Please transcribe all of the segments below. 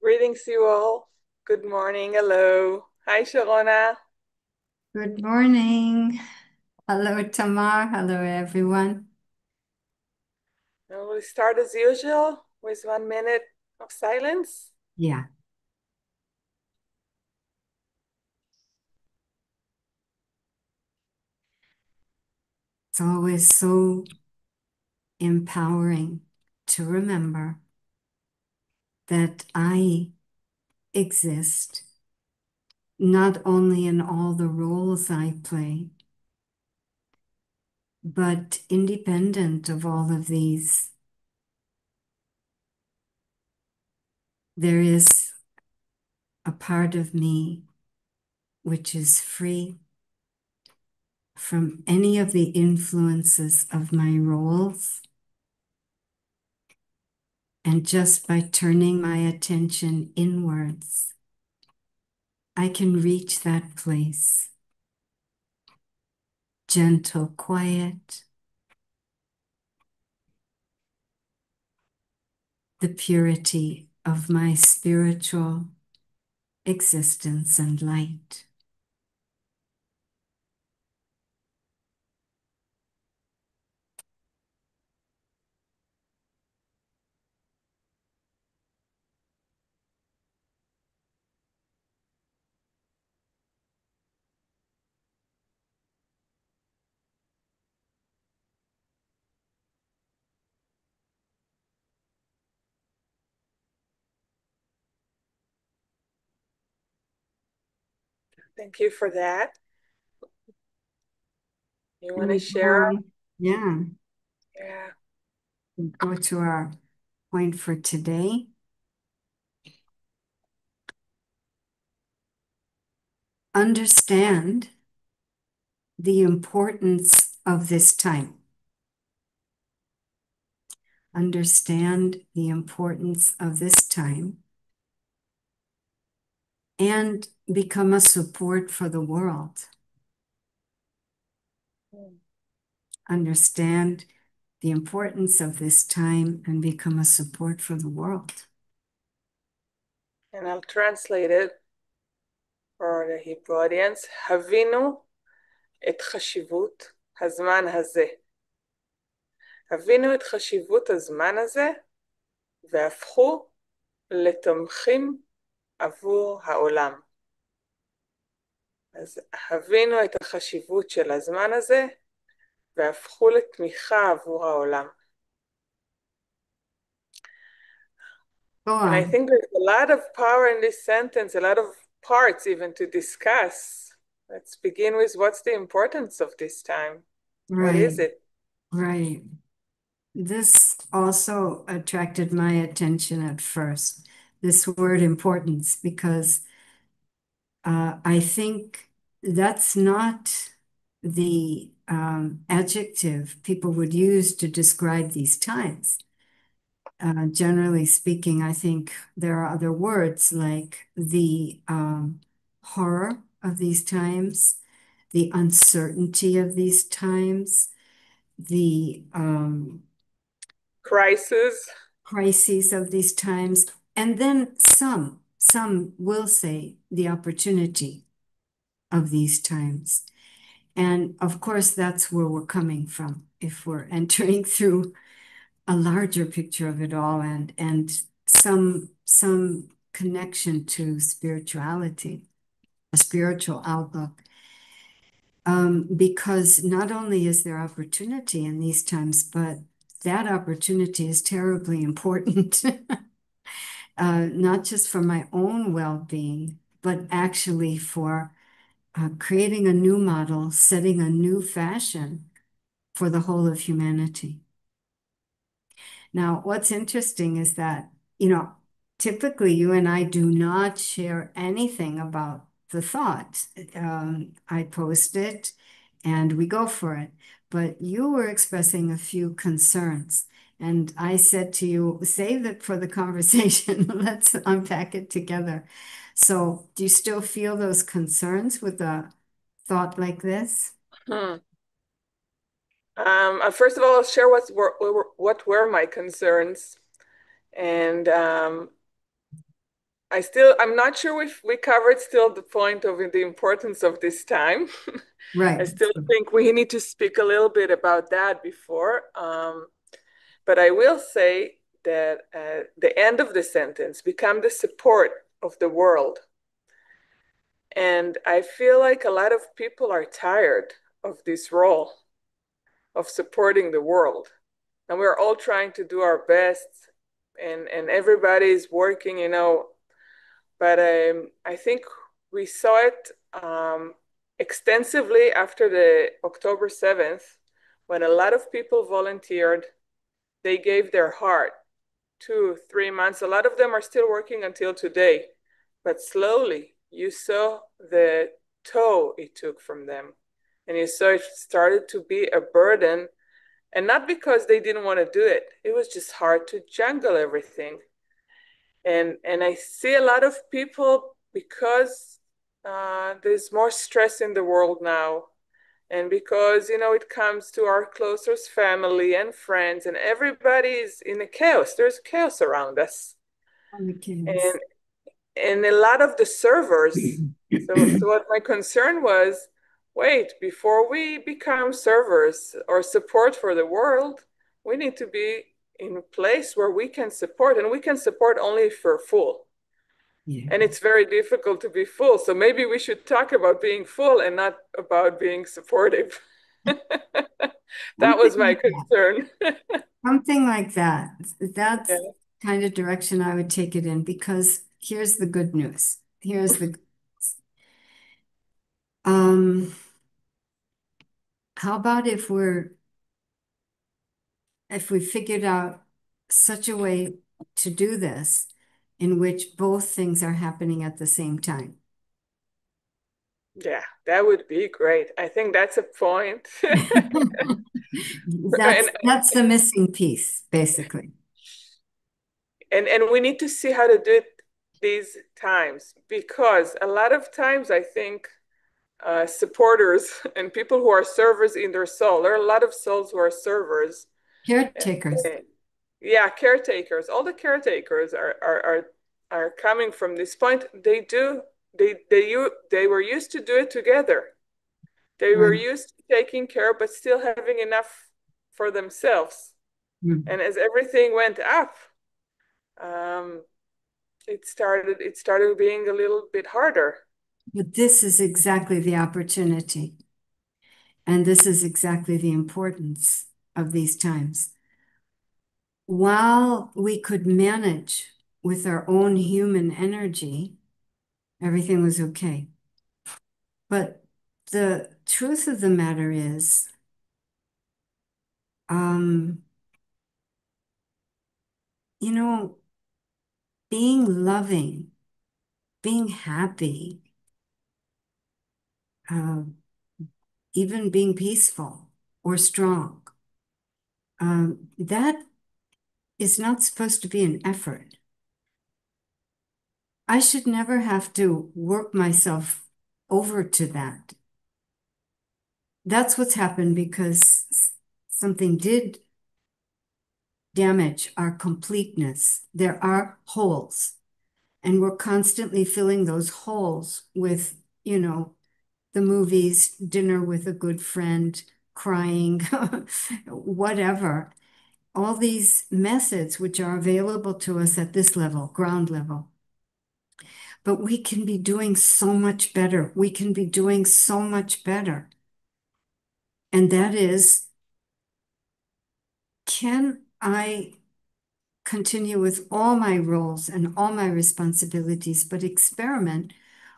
Greetings to you all. Good morning. Hello. Hi, Sharona. Good morning. Hello, Tamar. Hello, everyone. And we'll start as usual with 1 minute of silence. Yeah, it's always so empowering to remember that I exist not only in all the roles I play, but independent of all of these. There is a part of me which is free from any of the influences of my roles. And just by turning my attention inwards, I can reach that place, gentle, quiet, the purity of my spiritual existence and light. Thank you for that. You And want to share? yeah, Yeah. we go to our point for today. Understand the importance of this time. Understand the importance of this time and become a support for the world. Understand the importance of this time and become a support for the world. And I'll translate it for the Hebrew audience. הבינו את חשיבות הזמן הזה. הבינו את חשיבות הזמן הזה והפכו לתומכים עבור העולם. אז הבינו את החשיבות של הזמן הזה והפכו לתמיכה עבור העולם. Go And I on. think there's a lot of power in this sentence, a lot of parts even to discuss. Let's begin with what's the importance of this time? What Right, is it? right. This also attracted my attention at first, this word importance, because I think that's not the adjective people would use to describe these times. Generally speaking, I think there are other words like the horror of these times, the uncertainty of these times, the Crisis. crises of these times, and then some will say the opportunity of these times. And of course, that's where we're coming from if we're entering through a larger picture of it all and some connection to spirituality, a spiritual outlook. Because not only is there opportunity in these times, but that opportunity is terribly important, not just for my own well-being, but actually for creating a new model, setting a new fashion for the whole of humanity. Now, what's interesting is that, typically you and I do not share anything about the thought. I post it and we go for it. But you were expressing a few concerns. And I said to you, save it for the conversation. Let's unpack it together. So, do you still feel those concerns with a thought like this? Hmm. First of all, I'll share what were my concerns. And I'm not sure if we covered still the point of the importance of this time. Right. I still think we need to speak a little bit about that before. But I will say that the end of the sentence, become the support of the world. And I feel like a lot of people are tired of this role of supporting the world. And we're all trying to do our best, and everybody is working, but I think we saw it extensively after the October 7th, when a lot of people volunteered. They gave their heart, 2, 3 months. A lot of them are still working until today, but slowly you saw the toll it took from them. And you saw it started to be a burden, and not because they didn't want to do it. It was just hard to juggle everything. And I see a lot of people, because there's more stress in the world now, and because it comes to our closest family and friends, and everybody is in a chaos. There's chaos around us, and a lot of the servers. So what my concern was, wait, before we become servers or support for the world, we need to be in a place where we can support, and we can support only if we're full. Yeah. And it's very difficult to be full. So maybe we should talk about being full and not about being supportive. That was my concern. Something like that. That's kind of direction I would take it in, because here's the good news. Here's the how about if we figured out such a way to do this in which both things are happening at the same time? Yeah, that would be great. I think that's a point. That's the missing piece, basically. And we need to see how to do it these times, because a lot of times I think supporters and people who are servers in their soul, there are a lot of souls who are servers. Caretakers. Yeah, caretakers. All the caretakers are coming from this point. They were used to do it together. They were used to taking care, but still having enough for themselves. And as everything went up, it started being a little bit harder. But this is exactly the opportunity. And this is exactly the importance of these times. While we could manage with our own human energy, everything was okay. But the truth of the matter is, being loving, being happy, even being peaceful or strong, that is not supposed to be an effort. I should never have to work myself over to that. That's what's happened, because something did damage our completeness. There are holes, and we're constantly filling those holes with, the movies, dinner with a good friend, crying, whatever. All these methods which are available to us at this level, ground level. But we can be doing so much better. We can be doing so much better. And that is, can I continue with all my roles and all my responsibilities, but experiment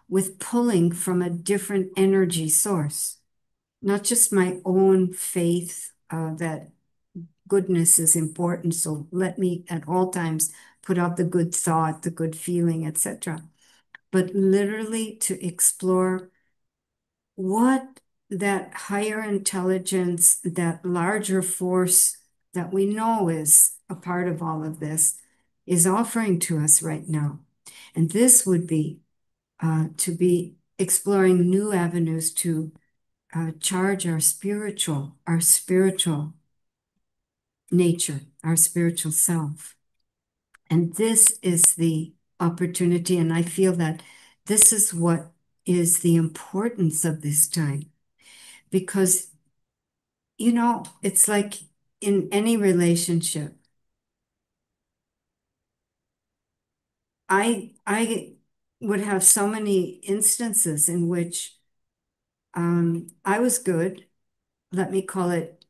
with pulling from a different energy source? Not just my own faith that goodness is important, so let me at all times put out the good thought, the good feeling, etc. But literally to explore what that higher intelligence, that larger force that we know is a part of all of this, is offering to us right now. And this would be to be exploring new avenues to charge our spiritual nature, our spiritual self. And this is the opportunity. And I feel that this is what is the importance of this time. Because, it's like in any relationship, I would have so many instances in which I was good, let me call it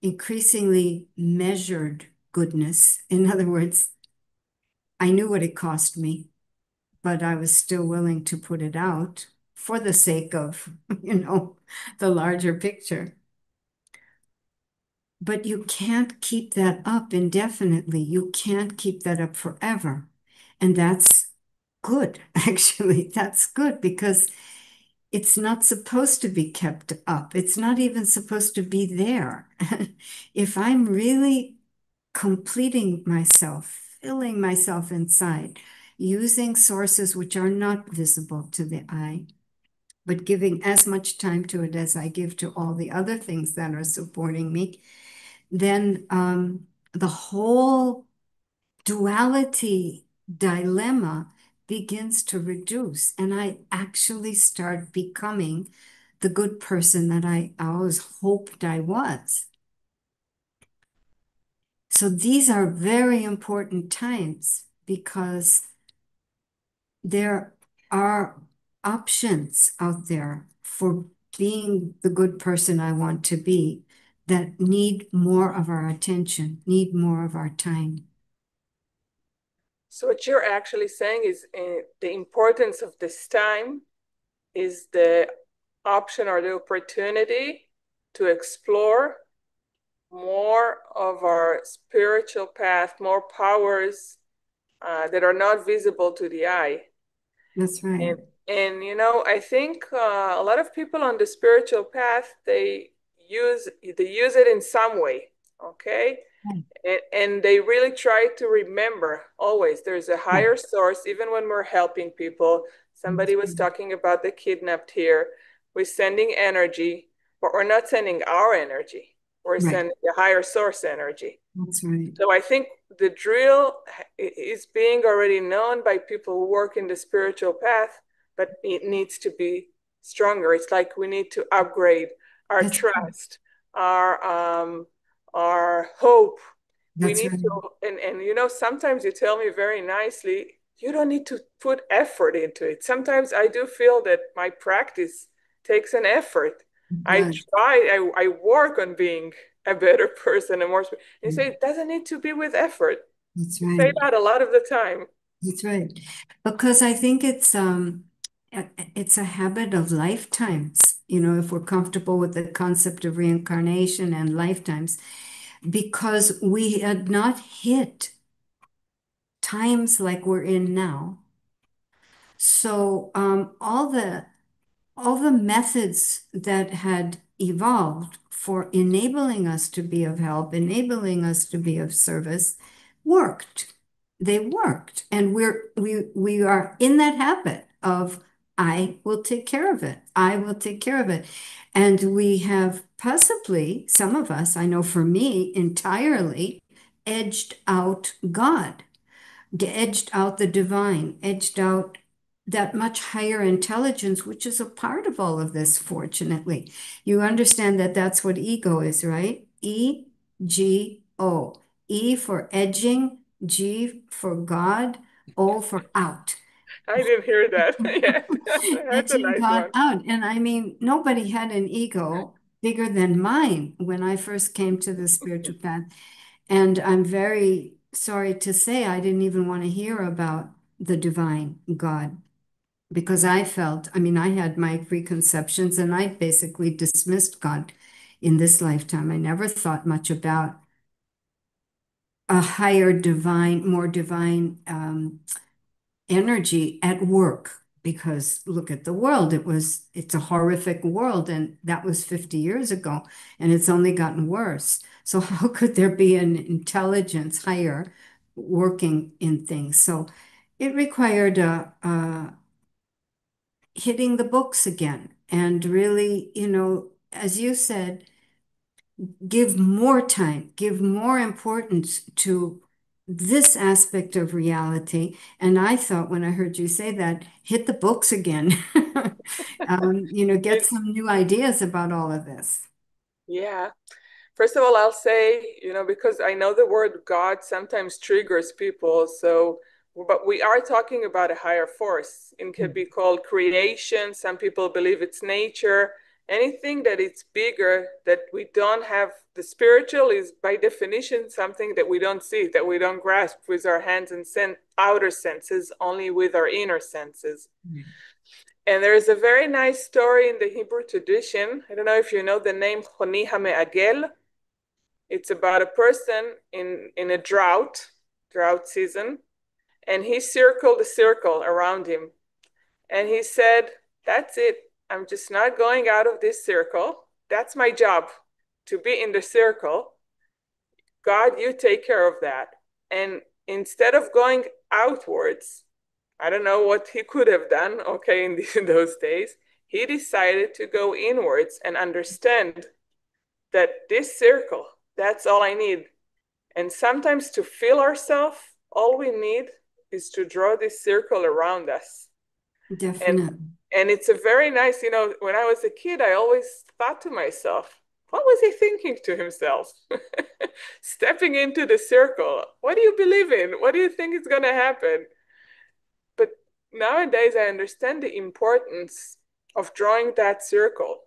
increasingly measured goodness. In other words, I knew what it cost me, but I was still willing to put it out for the sake of, the larger picture. But you can't keep that up indefinitely. You can't keep that up forever. And that's good, actually. That's good because it's not supposed to be kept up. It's not even supposed to be there. If I'm really completing myself, filling myself inside, using sources which are not visible to the eye, but giving as much time to it as I give to all the other things that are supporting me, then the whole duality dilemma begins to reduce, and I actually start becoming the good person that I always hoped I was. So these are very important times because there are options out there for being the good person I want to be that need more of our attention, need more of our time. So what you're actually saying is the importance of this time is the option or the opportunity to explore more of our spiritual path, more powers that are not visible to the eye. That's right. And I think a lot of people on the spiritual path, they use it in some way, okay? And they really try to remember always there's a higher source, even when we're helping people. Somebody was talking about the kidnapped here. We're sending energy, but we're not sending our energy. We're sending the higher source energy. That's right. So I think the drill is being already known by people who work in the spiritual path, but it needs to be stronger. It's like we need to upgrade our trust, our hope. We need to, and sometimes you tell me very nicely, you don't need to put effort into it. Sometimes I do feel that my practice takes an effort. I work on being a better person and more. And you say it doesn't need to be with effort. That's You right. say that a lot of the time. That's right. Because I think it's a habit of lifetimes, if we're comfortable with the concept of reincarnation and lifetimes, because we had not hit times like we're in now. So all the methods that had evolved for enabling us to be of help, enabling us to be of service, worked. They worked. And we are in that habit of, I will take care of it. I will take care of it. And we have possibly, some of us, I know for me, entirely edged out God, edged out the divine, edged out that much higher intelligence, which is a part of all of this, fortunately. You understand that that's what ego is, right? E-G-O. E for edging, G for God, O for out. I didn't hear that yet. That's a Edging nice God one. out. And I mean, nobody had an ego bigger than mine when I first came to the spiritual path. And I'm very sorry to say I didn't even want to hear about the divine God because I had my preconceptions and I basically dismissed God in this lifetime. I never thought much about a higher divine, more divine energy at work because look at the world. It's a horrific world, and that was 50 years ago, and it's only gotten worse. So how could there be an intelligence higher working in things? So it required hitting the books again and really, as you said, give more time, give more importance to this aspect of reality. And I thought when I heard you say that, hit the books again. Get some new ideas about all of this. Yeah. First of all, I'll say, because I know the word God sometimes triggers people. So, but we are talking about a higher force. It could be called creation. Some people believe it's nature. Anything that it's bigger, that we don't have, the spiritual is by definition something that we don't see, that we don't grasp with our hands and outer senses, only with our inner senses. And there is a very nice story in the Hebrew tradition. I don't know if you know the name Choni HaMe'agel. It's about a person in a drought season, and he circled a circle around him. And he said, that's it. I'm just not going out of this circle. That's my job, to be in the circle. God, you take care of that. And instead of going outwards, I don't know what he could have done, okay, in those days, he decided to go inwards and understand that this circle, that's all I need. And sometimes to feel ourselves, all we need is to draw this circle around us. Definitely. And it's a very nice, when I was a kid, I always thought to myself, what was he thinking to himself? Stepping into the circle. What do you believe in? What do you think is going to happen? But nowadays, I understand the importance of drawing that circle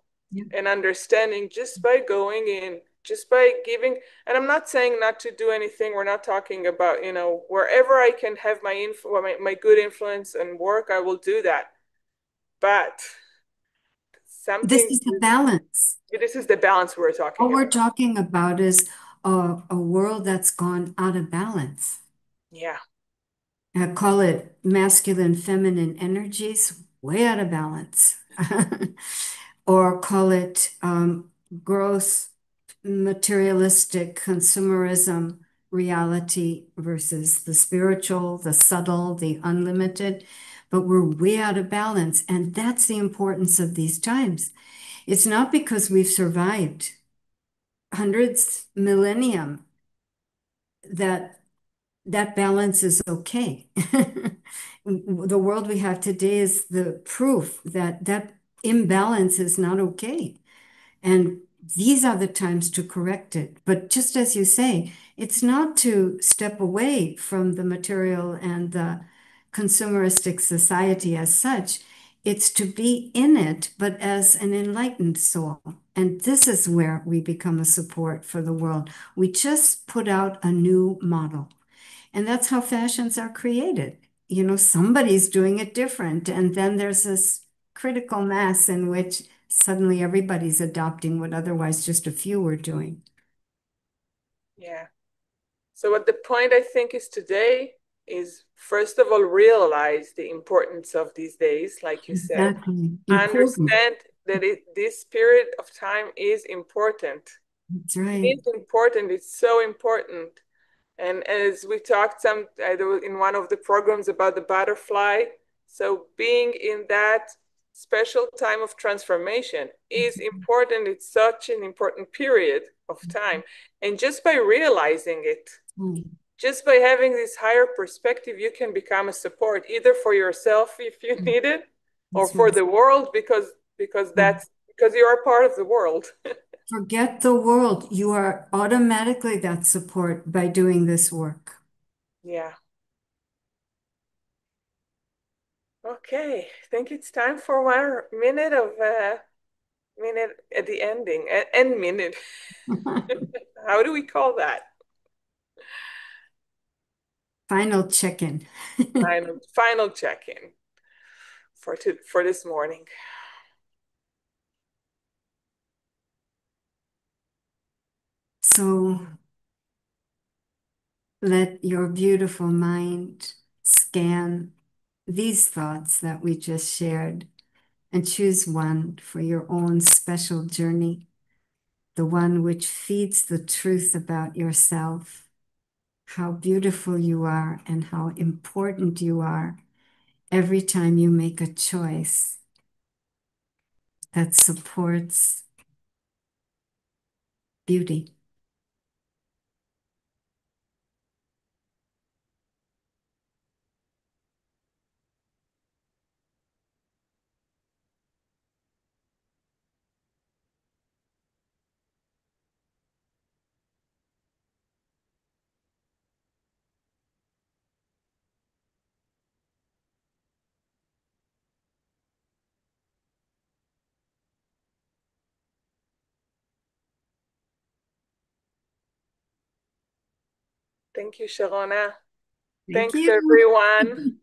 and understanding just by going in, just by giving. And I'm not saying not to do anything. We're not talking about, wherever I can have my good influence and work, I will do that. But this is the balance. This is the balance we're talking about. What we're talking about is a world that's gone out of balance. Yeah. I call it masculine, feminine energies, way out of balance. Or call it gross, materialistic consumerism reality versus the spiritual, the subtle, the unlimited. But we're way out of balance. And that's the importance of these times. It's not because we've survived hundreds, millennium, that balance is okay. The world we have today is the proof that that imbalance is not okay. And these are the times to correct it. But just as you say, it's not to step away from the material and the consumeristic society as such. It's to be in it, but as an enlightened soul. And this is where we become a support for the world. We just put out a new model. And that's how fashions are created. Somebody's doing it different. And then there's this critical mass in which suddenly everybody's adopting what otherwise just a few were doing. Yeah. So what the point I think is today is, first of all, realize the importance of these days, like you said. Exactly. Understand that this period of time is important. That's right. It is important. It's so important. And as we talked in one of the programs about the butterfly, so being in that special time of transformation is important. It's such an important period of time. And just by realizing it, just by having this higher perspective, you can become a support either for yourself if you need it, or for the world because you are part of the world. Forget the world. You are automatically that support by doing this work. Yeah. Okay, I think it's time for 1 minute minute at the ending, end minute. How do we call that? Final check-in. Final check-in for this morning. So let your beautiful mind scan these thoughts that we just shared and choose one for your own special journey, the one which feeds the truth about yourself, how beautiful you are and how important you are every time you make a choice that supports beauty. Thank you, Sharona. Thank Thanks, you. everyone.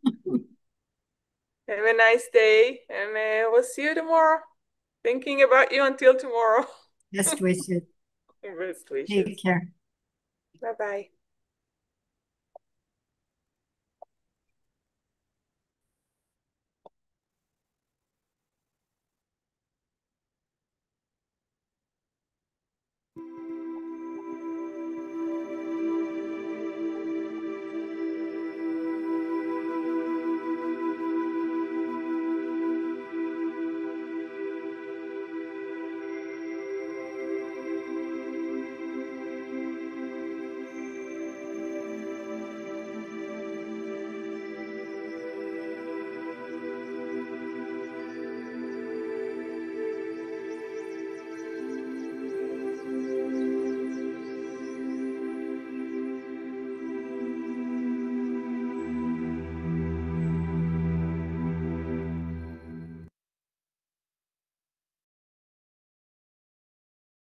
Have a nice day, and we'll see you tomorrow. Thinking about you until tomorrow. Best wishes. Best wishes. Take care. Bye-bye.